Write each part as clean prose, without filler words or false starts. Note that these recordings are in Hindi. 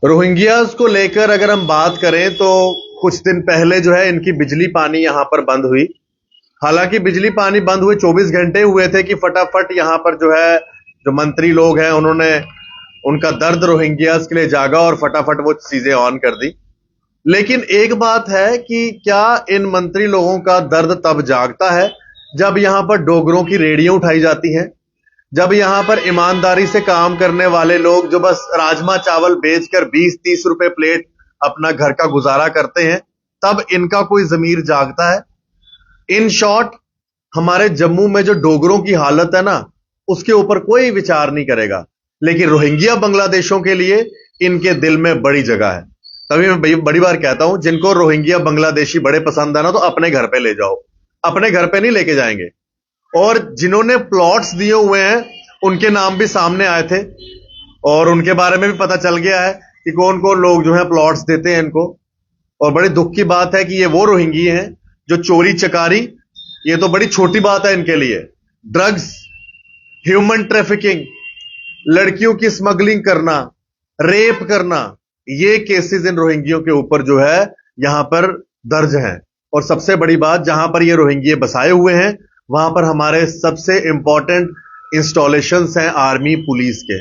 रोहिंग्यास को लेकर अगर हम बात करें तो कुछ दिन पहले जो है इनकी बिजली पानी यहां पर बंद हुई। हालांकि बिजली पानी बंद हुए 24 घंटे हुए थे कि फटाफट यहां पर जो है जो मंत्री लोग हैं उन्होंने उनका दर्द रोहिंग्यास के लिए जागा और फटाफट वो चीजें ऑन कर दी। लेकिन एक बात है कि क्या इन मंत्री लोगों का दर्द तब जागता है जब यहां पर डोगरों की रेडियां उठाई जाती हैं, जब यहां पर ईमानदारी से काम करने वाले लोग जो बस राजमा चावल बेचकर 20-30 रुपए प्लेट अपना घर का गुजारा करते हैं, तब इनका कोई जमीर जागता है। इन शॉर्ट, हमारे जम्मू में जो डोगरों की हालत है ना, उसके ऊपर कोई विचार नहीं करेगा, लेकिन रोहिंग्या बांग्लादेशों के लिए इनके दिल में बड़ी जगह है। तभी मैं बड़ी बार कहता हूं, जिनको रोहिंग्या बांग्लादेशी बड़े पसंद है ना, तो अपने घर पे ले जाओ, अपने घर पे नहीं लेके जाएंगे। और जिन्होंने प्लॉट्स दिए हुए हैं उनके नाम भी सामने आए थे और उनके बारे में भी पता चल गया है कि कौन कौन लोग जो है प्लॉट्स देते हैं इनको। और बड़ी दुख की बात है कि ये वो रोहिंग्या हैं जो चोरी चकारी, ये तो बड़ी छोटी बात है इनके लिए, ड्रग्स, ह्यूमन ट्रैफिकिंग, लड़कियों की स्मगलिंग करना, रेप करना, ये केसेस इन रोहिंग्यों के ऊपर जो है यहां पर दर्ज हैं। और सबसे बड़ी बात, जहां पर ये रोहिंग्ये बसाए हुए हैं वहां पर हमारे सबसे इंपॉर्टेंट इंस्टॉलेशंस हैं आर्मी पुलिस के।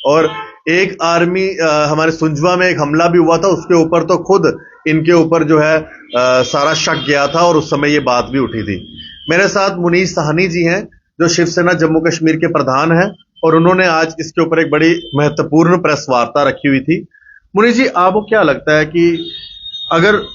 और एक आर्मी हमारे सुंजवा में एक हमला भी हुआ था, उसके ऊपर तो खुद इनके ऊपर जो है सारा शक गया था और उस समय ये बात भी उठी थी। मेरे साथ मुनीश साहनी जी हैं जो शिवसेना जम्मू कश्मीर के प्रधान हैं और उन्होंने आज इसके ऊपर एक बड़ी महत्वपूर्ण प्रेस वार्ता रखी हुई थी। मुनीश जी, आपको क्या लगता है कि अगर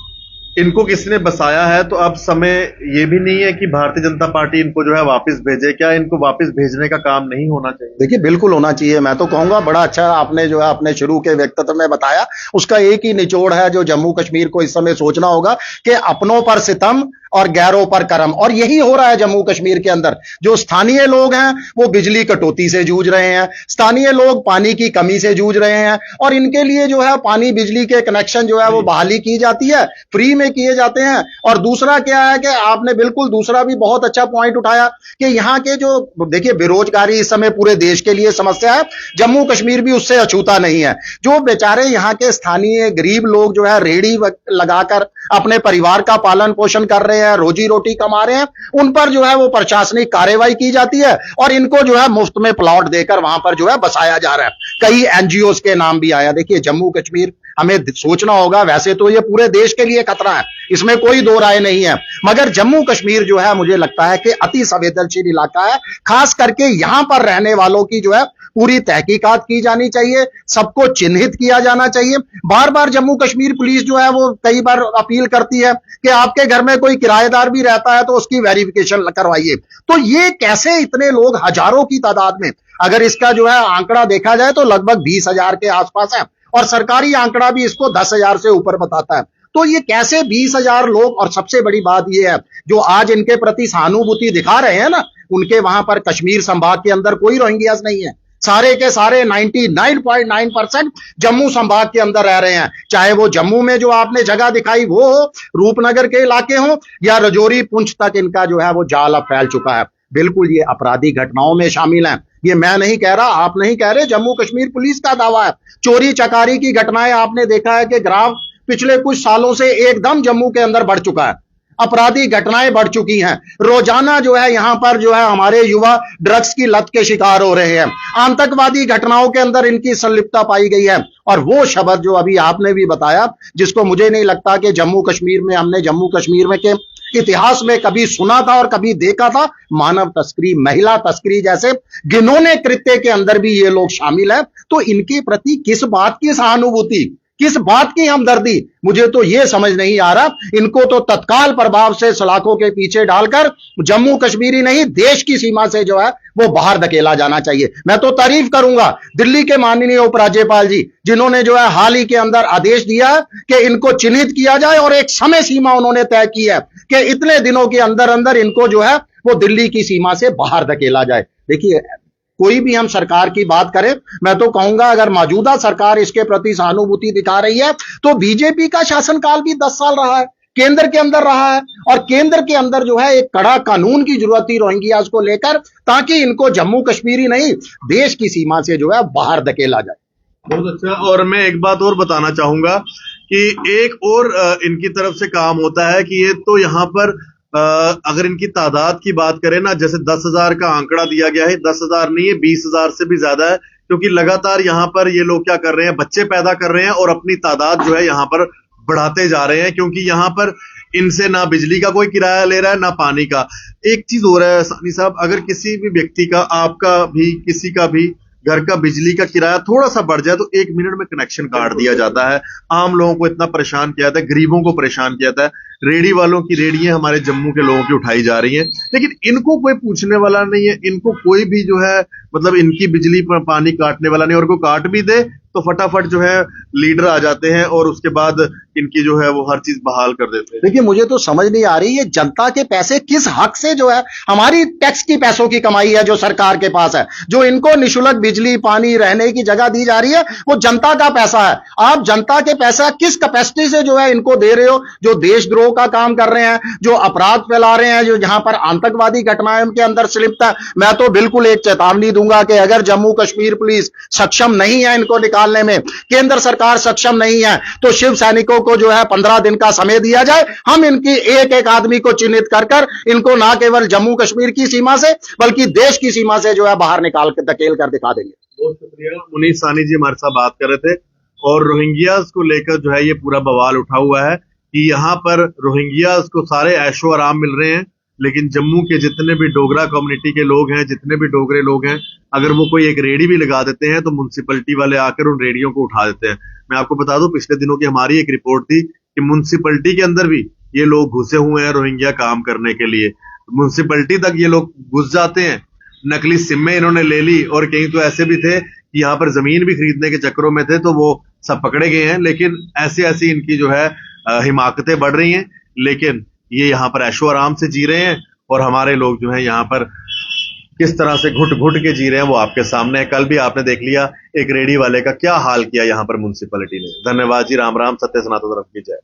इनको किसी ने बसाया है तो अब समय ये भी नहीं है कि भारतीय जनता पार्टी इनको जो है वापस भेजे? क्या इनको वापस भेजने का काम नहीं होना चाहिए? देखिए, बिल्कुल होना चाहिए। मैं तो कहूंगा बड़ा अच्छा आपने जो है अपने शुरू के वक्तव्य में बताया, उसका एक ही निचोड़ है जो जम्मू कश्मीर को इस समय सोचना होगा कि अपनों पर सितम और गैरों पर करम। और यही हो रहा है जम्मू कश्मीर के अंदर। जो स्थानीय लोग हैं वो बिजली कटौती से जूझ रहे हैं, स्थानीय लोग पानी की कमी से जूझ रहे हैं और इनके लिए जो है पानी बिजली के कनेक्शन जो है वो बहाली की जाती है, फ्री में किए जाते हैं। और दूसरा क्या है कि आपने बिल्कुल दूसरा भी बहुत अच्छा पॉइंट उठाया कि यहाँ के जो देखिए बेरोजगारी इस समय पूरे देश के लिए समस्या है, जम्मू कश्मीर भी उससे अछूता नहीं है। जो बेचारे यहाँ के स्थानीय गरीब लोग जो है रेहड़ी लगाकर अपने परिवार का पालन पोषण कर रहे हैं, रोजी रोटी कमा रहे हैं, उन पर जो है वो प्रशासनिक कार्रवाई की जाती है और इनको जो है मुफ्त में प्लॉट देकर वहां पर जो है बसाया जा रहा है। कई एनजीओ के नाम भी आया। देखिए, जम्मू कश्मीर हमें सोचना होगा, वैसे तो ये पूरे देश के लिए खतरा है, इसमें कोई दो राय नहीं है, मगर जम्मू कश्मीर जो है मुझे लगता है कि अति संवेदनशील इलाका है। खास करके यहां पर रहने वालों की जो है पूरी तहकीकात की जानी चाहिए, सबको चिन्हित किया जाना चाहिए। बार बार जम्मू कश्मीर पुलिस जो है वो कई बार अपील करती है कि आपके घर में कोई किराएदार भी रहता है तो उसकी वेरिफिकेशन करवाइए। तो ये कैसे इतने लोग हजारों की तादाद में, अगर इसका जो है आंकड़ा देखा जाए तो लगभग 20,000 के आसपास है और सरकारी आंकड़ा भी इसको 10,000 से ऊपर बताता है। तो ये कैसे 20,000 लोग, और सबसे बड़ी बात ये है जो आज इनके प्रति सहानुभूति दिखा रहे हैं ना, उनके वहां पर कश्मीर संभाग के अंदर कोई रोहिंग्यास नहीं है। सारे के सारे 99.9% जम्मू संभाग के अंदर रह रहे हैं। चाहे वो जम्मू में जो आपने जगह दिखाई वो हो, रूपनगर के इलाके हो या रजौरी पुंछ तक इनका जो है वो जाल अब फैल चुका है। बिल्कुल ये अपराधी घटनाओं में शामिल हैं। ये मैं नहीं कह रहा, आप नहीं कह रहे, जम्मू कश्मीर पुलिस का दावा है। चोरी चकारी की घटनाएं आपने देखा है कि ग्राफ पिछले कुछ सालों से एकदम जम्मू के अंदर बढ़ चुका है, अपराधी घटनाएं बढ़ चुकी हैं। रोजाना जो है यहां पर जो है हमारे युवा ड्रग्स की लत के शिकार हो रहे हैं, आतंकवादी घटनाओं के अंदर इनकी संलिप्तता पाई गई है। और वो शब्द जो अभी आपने भी बताया, जिसको मुझे नहीं लगता कि जम्मू कश्मीर में हमने जम्मू कश्मीर में के इतिहास में कभी सुना था और कभी देखा था, मानव तस्करी, महिला तस्करी जैसे घिनौने कृत्य के अंदर भी ये लोग शामिल है। तो इनके प्रति किस बात की सहानुभूति, किस बात की हमदर्दी, मुझे तो यह समझ नहीं आ रहा। इनको तो तत्काल प्रभाव से सलाखों के पीछे डालकर जम्मू कश्मीर ही नहीं देश की सीमा से जो है वो बाहर धकेला जाना चाहिए। मैं तो तारीफ करूंगा दिल्ली के माननीय उपराज्यपाल जी, जिन्होंने जो है हाल ही के अंदर आदेश दिया है कि इनको चिन्हित किया जाए और एक समय सीमा उन्होंने तय की है कि इतने दिनों के अंदर अंदर इनको जो है वो दिल्ली की सीमा से बाहर धकेला जाए। देखिए, कोई भी हम सरकार की बात करें, मैं तो कहूंगा अगर मौजूदा सरकार इसके प्रति सहानुभूति दिखा रही है तो बीजेपी का शासनकाल भी 10 साल रहा है, केंद्र के अंदर रहा है और केंद्र के अंदर जो है एक कड़ा कानून की जरूरत थी रोहिंग्यास को लेकर, ताकि इनको जम्मू कश्मीर ही नहीं देश की सीमा से जो है बाहर धकेला जाए। बहुत अच्छा। और मैं एक बात और बताना चाहूंगा कि एक और इनकी तरफ से काम होता है कि ये तो यहाँ पर अगर इनकी तादाद की बात करें ना, जैसे 10,000 का आंकड़ा दिया गया है, 10,000 नहीं है, 20,000 से भी ज्यादा है, क्योंकि लगातार यहाँ पर ये लोग क्या कर रहे हैं, बच्चे पैदा कर रहे हैं और अपनी तादाद जो है यहाँ पर बढ़ाते जा रहे हैं, क्योंकि यहाँ पर इनसे ना बिजली का कोई किराया ले रहा है ना पानी का। एक चीज हो रहा है सानी साहब, अगर किसी भी व्यक्ति का, आपका भी, किसी का भी घर का बिजली का किराया थोड़ा सा बढ़ जाए तो 1 मिनट में कनेक्शन काट दिया जाता है। आम लोगों को इतना परेशान किया जाता है, गरीबों को परेशान किया जाता है। रेडी वालों की रेडियां हमारे जम्मू के लोगों की उठाई जा रही हैं, लेकिन इनको कोई पूछने वाला नहीं है, इनको कोई भी जो है मतलब इनकी बिजली पर पानी काटने वाला नहीं, और को काट भी दे तो फटाफट जो है लीडर आ जाते हैं और उसके बाद इनकी जो है वो हर चीज बहाल कर देते हैं। देखिए, मुझे तो समझ नहीं आ रही, ये जनता के पैसे किस हक से जो है, हमारी टैक्स की पैसों की कमाई है जो सरकार के पास है, जो इनको निशुल्क बिजली पानी रहने की जगह दी जा रही है, वो जनता का पैसा है। आप जनता के पैसा किस कैपेसिटी से जो है इनको दे रहे हो, जो देशद्रोह का काम कर रहे हैं, जो अपराध फैला रहे हैं, जो जहां पर आतंकवादी घटनाएं के अंदर लिप्त है। मैं तो बिल्कुल एक चेतावनी दूंगा कि अगर जम्मू कश्मीर पुलिस सक्षम नहीं है इनको निकालने में, केंद्र सरकार सक्षम नहीं है, तो शिव सैनिकों को जो है 15 दिन का समय दिया जाए। हम इनकी एक एक आदमी को चिन्हित कर कर इनको ना केवल जम्मू कश्मीर की सीमा से बल्कि देश की सीमा से जो है बाहर निकाल के धकेल कर दिखा देंगे। बहुत शुक्रिया। मुनीष सानी जी हमारे साथ बात कर रहे थे, और रोहिंग्यास को लेकर जो है ये पूरा बवाल उठा हुआ है कि यहाँ पर रोहिंग्यास को सारे ऐशो आराम मिल रहे हैं, लेकिन जम्मू के जितने भी डोगरा कम्युनिटी के लोग हैं, जितने भी डोगरे लोग हैं, अगर वो कोई एक रेडी भी लगा देते हैं तो म्युनिसिपैलिटी वाले आकर उन रेडियों को उठा देते हैं। मैं आपको बता दूं, पिछले दिनों की हमारी एक रिपोर्ट थी कि म्युनिसिपैलिटी के अंदर भी ये लोग घुसे हुए हैं रोहिंग्या काम करने के लिए। म्युनिसिपैलिटी तक ये लोग घुस जाते हैं, नकली सिमें इन्होंने ले ली, और कहीं तो ऐसे भी थे कि यहाँ पर जमीन भी खरीदने के चक्करों में थे, तो वो सब पकड़े गए हैं। लेकिन ऐसी ऐसी इनकी जो है हिमाकतें बढ़ रही हैं, लेकिन ये यहाँ पर ऐशो आराम से जी रहे हैं, और हमारे लोग जो है यहाँ पर किस तरह से घुट घुट के जी रहे हैं वो आपके सामने है। कल भी आपने देख लिया एक रेडी वाले का क्या हाल किया यहाँ पर म्युनिसिपैलिटी ने। धन्यवाद जी, राम राम, सत्य सनातन धर्म की जय।